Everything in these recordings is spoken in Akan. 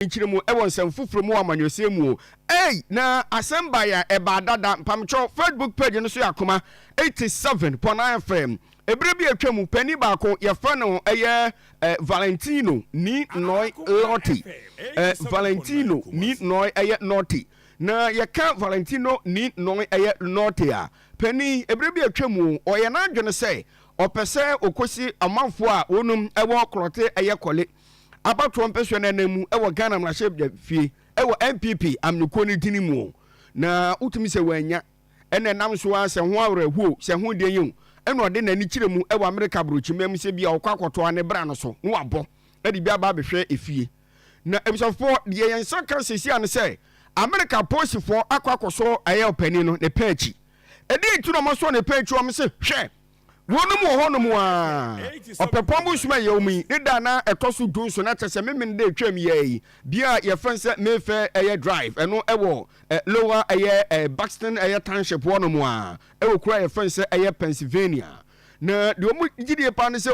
nchiremu e won sem fufuru mu amanyose mu na asemba ya eba dada mpamcho Facebook page no so Akoma 87.9 FM ebre bi atwam pani ba ko ye fa no eye Valentino ni Noy Klottey Valentino ni Noy eye Naughty na ye ka Valentino ni Noy eye Naughty a pani ebre bi atwam o ye na adwene se opese okosi amanfo a wonum ewo Klottey eye Korle abato mpeswe na namu ewo Ghana mrahye fie ewo NPP amnuko ni dini mu na utumi se wanya ene nam so ase ho awrehu se ho de yin eno de nani kiremu ewo America brochi mem se bia okwakoto ane bra no so no abo edi bia ba behwe efie na ebisofo de yensa kan sesi ane se America posifo akwakoso aye opani no ne pachi edi itu no mo so ne pachi o me se hwe wonu mu a opepombu suma yewmi ida na etoso dunso na tese memmen de twam ye bia ye fanse mefe eye drive eno ewo lower eye Buxton eye township wonu mu a ewo kura ye fanse eye Pennsylvania na de omu gidie pa ne se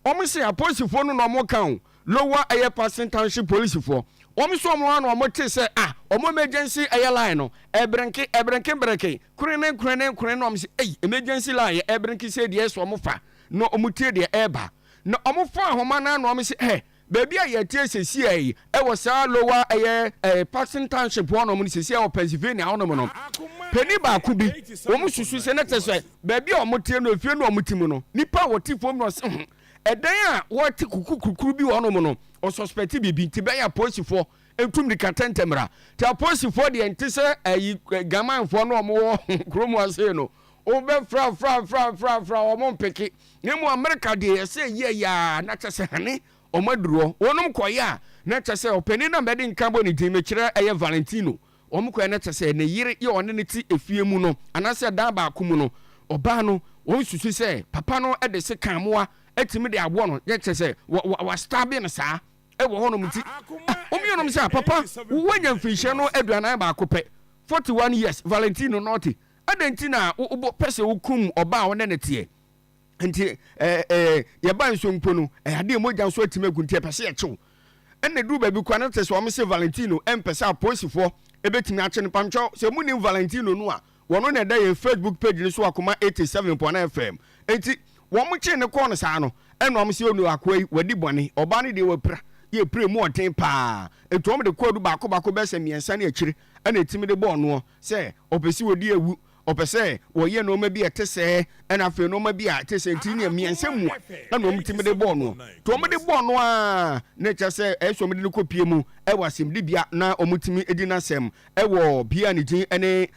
omu se aposifo no mo kan lower eye Buxton township police fo omu so mo na omu te se omu emergency eye line no ebrenke kurene no omu se emergency line ebrenke se de so omu fa no omu tie de eba na omu fa ahoma na no omu se baby a ye tie sesi e wo sa lower eye Buxton township one omu sesi e Pennsylvania onomo no peni ba ku bi omu susu se na te so baby omu tie no efie no omu timu no nipa wo ti fom no se edan a wo ti kukukuru bi onomo no o suspect bibi ti be ya posifo entum di katentemra ti posifo de entise gamanfo no omo kromu ase no o be fra omo mpeke nemu America de ese ye ya na chese hane omaduro wonum koya na chese openi na bedi nkambo ni di mekire eye Valentino omko na chese ne yire ye one ne ti efie mu no anase da ba akumu no oba no won susu se papa no ede se kanmoa etimi de abo no ye chese wa stabin sa ewo hono muti omionom se papa wanya mfihye no aduanan ba akopɛ 41 years Valentino Naughty adentina wo pese wukum oba wo ne netie nti ye ban so mpo no ade moja so atime guntie pese ye chew enne du ba bi kwa na tese wo se Valentino empese aposifo ebetimi ache ne pamcho se mu ni Valentino no a wono na da ye Facebook page ni so Akoma 87.9 FM enti wo mo che ne ko no sa no eno am se onu akoi wadi bone oba ne de wapra ye pre mu oten pa etu om de kodu ba ko be se miensa na akire ana etimi de ball no se opesi wodi ewu opese wo ye no ma bi etese ana afi no ma bi a etese ntini miensa mu ana om timi de ball no to om de ball no a na cha se eso om de ko pie mu e wasem de bia na om timi edi na sem e wo bia ne din ene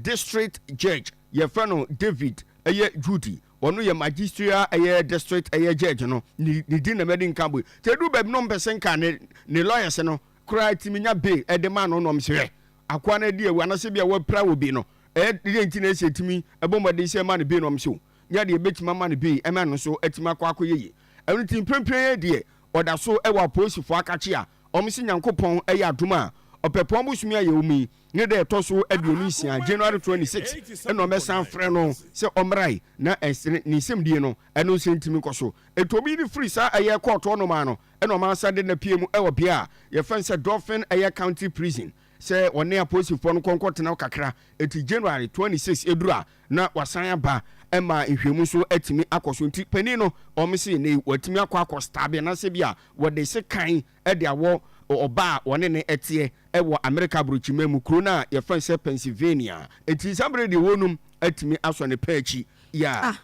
district judge ye fa no David eye Judy onu ye magistrate eye district eye judge no ni di na medi nkambo te du bab no mpesen ka ne lawyers no kra timinya be e de man no no mse akwa na di ewu anase bia wa pra wo bi no de nti na ese timi ebomode se man be no mse nya de betima man be e man no so atima kwa akoyeye enu tim prempren de oda so e wa posifo akache a omse nyankopon eye aduma opepon busumi aye umi ne de toso aduonisia January 26 eno mesan frɛ no se omrai na ni semdie no eno sentimi koso etobi ni free sa aye court no ma no eno ma sa de na piemu ewo bia ye fanse Dolphin aye county prison se one aposifo no konkotena kakra eti January 26 edura na wasan aba ema nhwemu so atimi akoso nti pani no omse ne watimi akostabia na se bia wode se kan e de awo oba wone ne etie ewo America brochima mu kro na ye fanse Pennsylvania eti sabre de wonum atimi aso ne pachi ya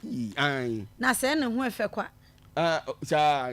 na se ne ho efe kwa sa